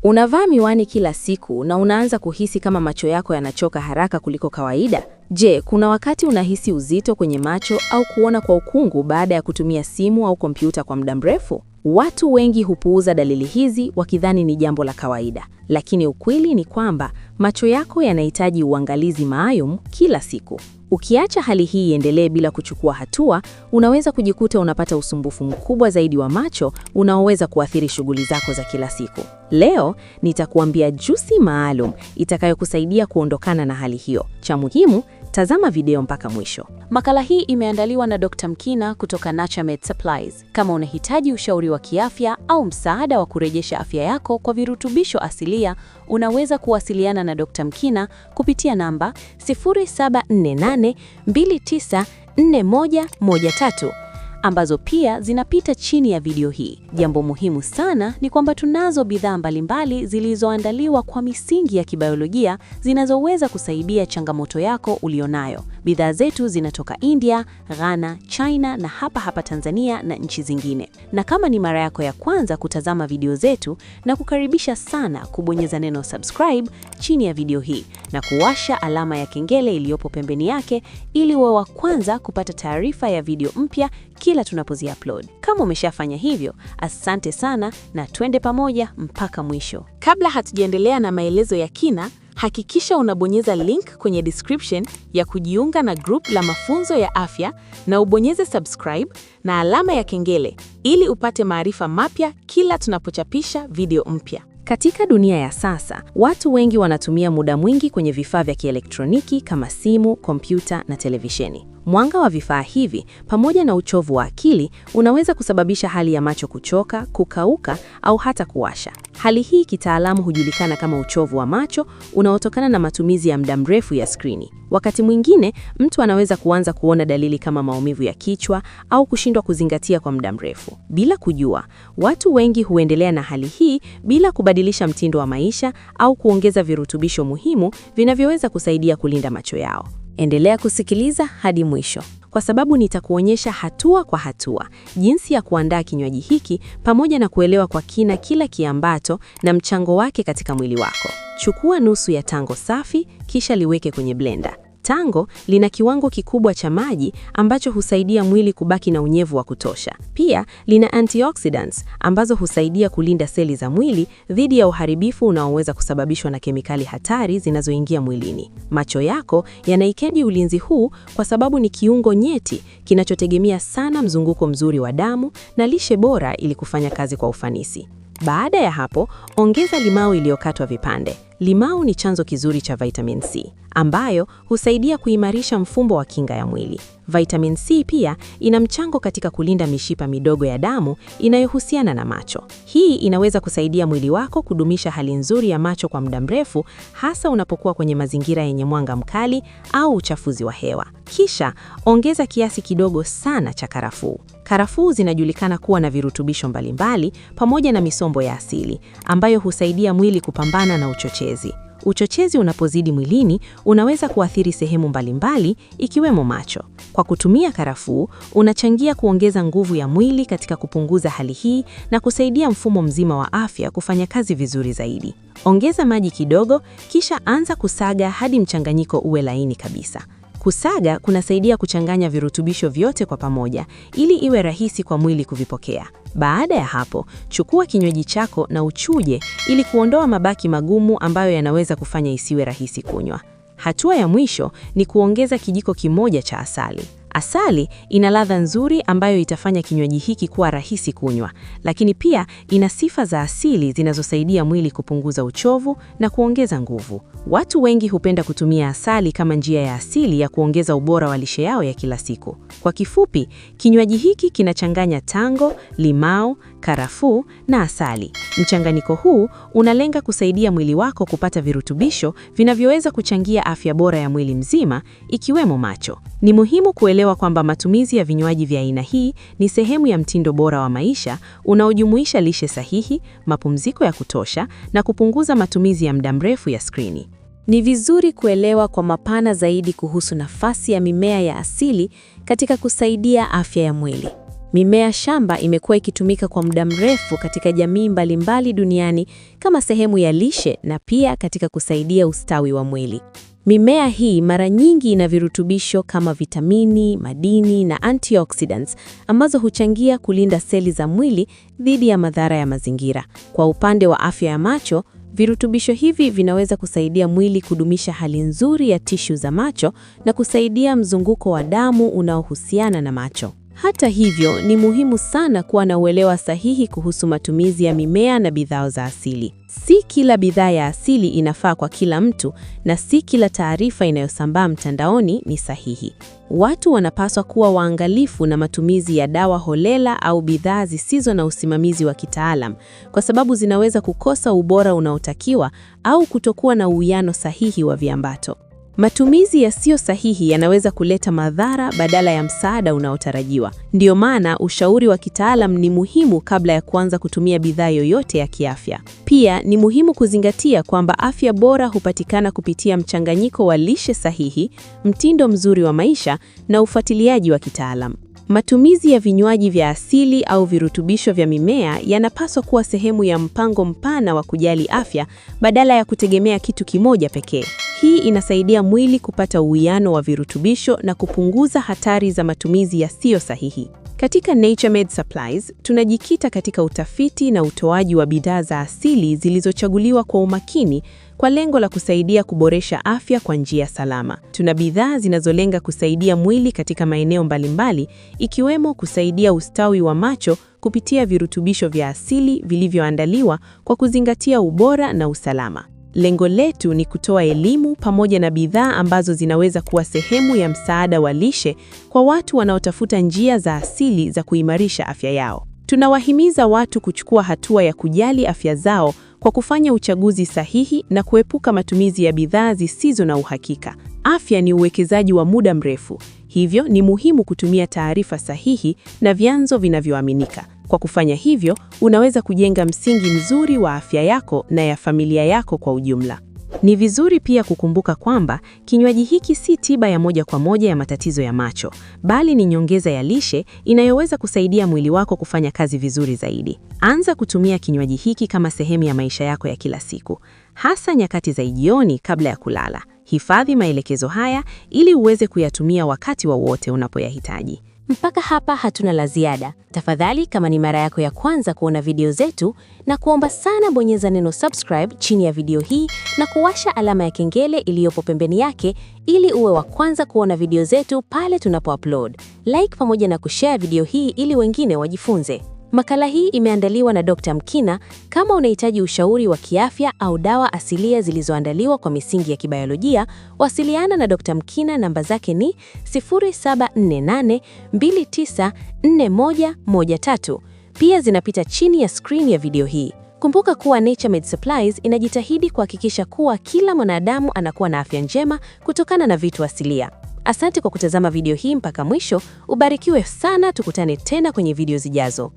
Unavaa miwani kila siku na unaanza kuhisi kama macho yako yanachoka haraka kuliko kawaida? Je, kuna wakati unahisi uzito kwenye macho au kuona kwa ukungu baada ya kutumia simu au kompyuta kwa muda mrefu? Watu wengi hupuuza dalili hizi wakidhani ni jambo la kawaida, lakini ukweli ni kwamba macho yako yanahitaji uangalizi maalum kila siku. Ukiacha hali hii iendelee bila kuchukua hatua, unaweza kujikuta unapata usumbufu mkubwa zaidi wa macho unaoweza kuathiri shughuli zako za kila siku. Leo nitakuambia juisi maalum itakayokusaidia kuondokana na hali hiyo. Cha muhimu, tazama video mpaka mwisho. Makala hii imeandaliwa na Dr. Mkina kutoka Naturemed Supplies. Kama unahitaji ushauri wa kiafya au msaada wa kurejesha afya yako kwa virutubisho asilia, unaweza kuwasiliana na Dr. Mkina kupitia namba 0748294113 ambazo pia zinapita chini ya video hii. Jambo muhimu sana ni kwamba tunazo bidhaa mbalimbali zilizoandaliwa kwa misingi ya kibiolojia zinazoweza kusaidia changamoto yako ulionayo. Bidhaa zetu zinatoka India, Ghana, China na hapa Tanzania na nchi zingine. Na kama ni mara yako ya kwanza kutazama video zetu, na kukaribisha sana kubonyeza neno subscribe chini ya video hii na kuwasha alama ya kengele iliyopo pembeni yake ili uwe wa kwanza kupata taarifa ya video mpya kila tunapozi-upload. Kama umeshafanya hivyo, asante sana na twende pamoja mpaka mwisho. Kabla hatujaendelea na maelezo ya kina, hakikisha unabonyeza link kwenye description ya kujiunga na group la mafunzo ya afya na ubonyeze subscribe na alama ya kengele ili upate maarifa mapya kila tunapochapisha video mpya. Katika dunia ya sasa, watu wengi wanatumia muda mwingi kwenye vifaa vya kielektroniki kama simu, kompyuta na televisheni. Mwanga wa vifaa hivi pamoja na uchovu wa akili unaweza kusababisha hali ya macho kuchoka, kukauka au hata kuwasha. Hali hii kitaalamu hujulikana kama uchovu wa macho unaotokana na matumizi ya muda mrefu ya skrini. Wakati mwingine, mtu anaweza kuanza kuona dalili kama maumivu ya kichwa au kushindwa kuzingatia kwa muda mrefu. Bila kujua, watu wengi huendelea na hali hii bila kubadilisha mtindo wa maisha au kuongeza virutubisho muhimu vinavyoweza kusaidia kulinda macho yao. Endelea kusikiliza hadi mwisho, kwa sababu nitakuonyesha hatua kwa hatua jinsi ya kuandaa kinywaji hiki pamoja na kuelewa kwa kina kila kiambato na mchango wake katika mwili wako. Chukua nusu ya tango safi kisha liweke kwenye blender. Tango lina kiwango kikubwa cha maji ambacho husaidia mwili kubaki na unyevu wa kutosha. Pia lina antioxidants ambazo husaidia kulinda seli za mwili dhidi ya uharibifu unaoweza kusababishwa na kemikali hatari zinazoingia mwilini. Macho yako yanahitaji ulinzi huu kwa sababu ni kiungo nyeti kinachotegemea sana mzunguko mzuri wa damu na lishe bora ili kufanya kazi kwa ufanisi. Baada ya hapo, ongeza limau iliyokatwa vipande. Limau ni chanzo kizuri cha vitamin C, ambayo husaidia kuimarisha mfumo wa kinga ya mwili. Vitamin C pia ina mchango katika kulinda mishipa midogo ya damu inayohusiana na macho. Hii inaweza kusaidia mwili wako kudumisha hali nzuri ya macho kwa muda mrefu, hasa unapokuwa kwenye mazingira yenye mwanga mkali au uchafuzi wa hewa. Kisha, ongeza kiasi kidogo sana cha karafuu. Karafuu zinajulikana kuwa na virutubisho mbalimbali pamoja na misombo ya asili ambayo husaidia mwili kupambana na uchochezi. Uchochezi unapozidi mwilini unaweza kuathiri sehemu mbalimbali ikiwemo macho. Kwa kutumia karafuu, unachangia kuongeza nguvu ya mwili katika kupunguza hali hii na kusaidia mfumo mzima wa afya kufanya kazi vizuri zaidi. Ongeza maji kidogo, kisha anza kusaga hadi mchanganyiko uwe laini kabisa. Kusaga kunasaidia kuchanganya virutubisho vyote kwa pamoja ili iwe rahisi kwa mwili kuvipokea. Baada ya hapo, chukua kinywaji chako na uchuje ili kuondoa mabaki magumu ambayo yanaweza kufanya isiwe rahisi kunywa. Hatua ya mwisho ni kuongeza kijiko kimoja cha asali. Asali ina ladha nzuri ambayo itafanya kinywaji hiki kuwa rahisi kunywa, lakini pia ina sifa za asili zinazosaidia mwili kupunguza uchovu na kuongeza nguvu. Watu wengi hupenda kutumia asali kama njia ya asili ya kuongeza ubora wa lishe yao ya kila siku. Kwa kifupi, kinywaji hiki kinachanganya tango, limau, karafuu na asali. Mchanganyiko huu unalenga kusaidia mwili wako kupata virutubisho vinavyoweza kuchangia afya bora ya mwili mzima, ikiwemo macho. Ni muhimu kuelewa kwamba matumizi ya vinywaji vya aina hii ni sehemu ya mtindo bora wa maisha unaojumuisha lishe sahihi, mapumziko ya kutosha na kupunguza matumizi ya muda mrefu ya skrini. Ni vizuri kuelewa kwa mapana zaidi kuhusu nafasi ya mimea ya asili katika kusaidia afya ya mwili. Mimea shamba imekuwa ikitumika kwa muda mrefu katika jamii mbalimbali duniani kama sehemu ya lishe na pia katika kusaidia ustawi wa mwili. Mimea hii mara nyingi ina virutubisho kama vitamini, madini na antioxidants ambazo huchangia kulinda seli za mwili dhidi ya madhara ya mazingira. Kwa upande wa afya ya macho, virutubisho hivi vinaweza kusaidia mwili kudumisha hali nzuri ya tishu za macho na kusaidia mzunguko wa damu unaohusiana na macho. Hata hivyo, ni muhimu sana kuwa na uelewa sahihi kuhusu matumizi ya mimea na bidhaa za asili. Si kila bidhaa ya asili inafaa kwa kila mtu na si kila taarifa inayosambaa mtandaoni ni sahihi. Watu wanapaswa kuwa waangalifu na matumizi ya dawa holela au bidhaa zisizo na usimamizi wa kitaalam, kwa sababu zinaweza kukosa ubora unaotakiwa au kutokuwa na uwiano sahihi wa viambato. Matumizi yasiyo sahihi yanaweza kuleta madhara badala ya msaada unaotarajiwa. Ndiyo maana ushauri wa kitaalam ni muhimu kabla ya kuanza kutumia bidhaa yoyote ya kiafya. Pia ni muhimu kuzingatia kwamba afya bora hupatikana kupitia mchanganyiko wa lishe sahihi, mtindo mzuri wa maisha na ufuatiliaji wa kitaalam. Matumizi ya vinywaji vya asili au virutubisho vya mimea yanapaswa kuwa sehemu ya mpango mpana wa kujali afya badala ya kutegemea kitu kimoja pekee. Hii inasaidia mwili kupata uwiano wa virutubisho na kupunguza hatari za matumizi yasiyo sahihi. Katika Naturemed Supplies, tunajikita katika utafiti na utoaji wa bidhaa za asili zilizochaguliwa kwa umakini kwa lengo la kusaidia kuboresha afya kwa njia salama. Tuna bidhaa zinazolenga kusaidia mwili katika maeneo mbalimbali, ikiwemo kusaidia ustawi wa macho kupitia virutubisho vya asili vilivyoandaliwa kwa kuzingatia ubora na usalama. Lengo letu ni kutoa elimu pamoja na bidhaa ambazo zinaweza kuwa sehemu ya msaada wa lishe kwa watu wanaotafuta njia za asili za kuimarisha afya yao. Tunawahimiza watu kuchukua hatua ya kujali afya zao kwa kufanya uchaguzi sahihi na kuepuka matumizi ya bidhaa zisizo na uhakika. Afya ni uwekezaji wa muda mrefu, hivyo ni muhimu kutumia taarifa sahihi na vyanzo vinavyoaminika. Kwa kufanya hivyo, unaweza kujenga msingi mzuri wa afya yako na ya familia yako kwa ujumla. Ni vizuri pia kukumbuka kwamba kinywaji hiki si tiba ya moja kwa moja ya matatizo ya macho, bali ni nyongeza ya lishe inayoweza kusaidia mwili wako kufanya kazi vizuri zaidi. Anza kutumia kinywaji hiki kama sehemu ya maisha yako ya kila siku, hasa nyakati za jioni kabla ya kulala. Hifadhi maelekezo haya ili uweze kuyatumia wakati wowote unapoyahitaji. Mpaka hapa hatuna la ziada. Tafadhali, kama ni mara yako ya kwanza kuona video zetu, na kuomba sana bonyeza neno subscribe chini ya video hii na kuwasha alama ya kengele iliyopo pembeni yake ili uwe wa kwanza kuona video zetu pale tunapo-upload. Like pamoja na kushare video hii ili wengine wajifunze. Makala hii imeandaliwa na Dr. Mkina. Kama unahitaji ushauri wa kiafya au dawa asilia zilizoandaliwa kwa misingi ya kibiolojia, wasiliana na Dr. Mkina. Namba zake ni 0748294113. Pia zinapita chini ya screen ya video hii. Kumbuka kuwa Naturemed Supplies inajitahidi kuhakikisha kuwa kila mwanadamu anakuwa na afya njema kutokana na vitu asilia. Asante kwa kutazama video hii mpaka mwisho. Ubarikiwe sana, tukutane tena kwenye video zijazo.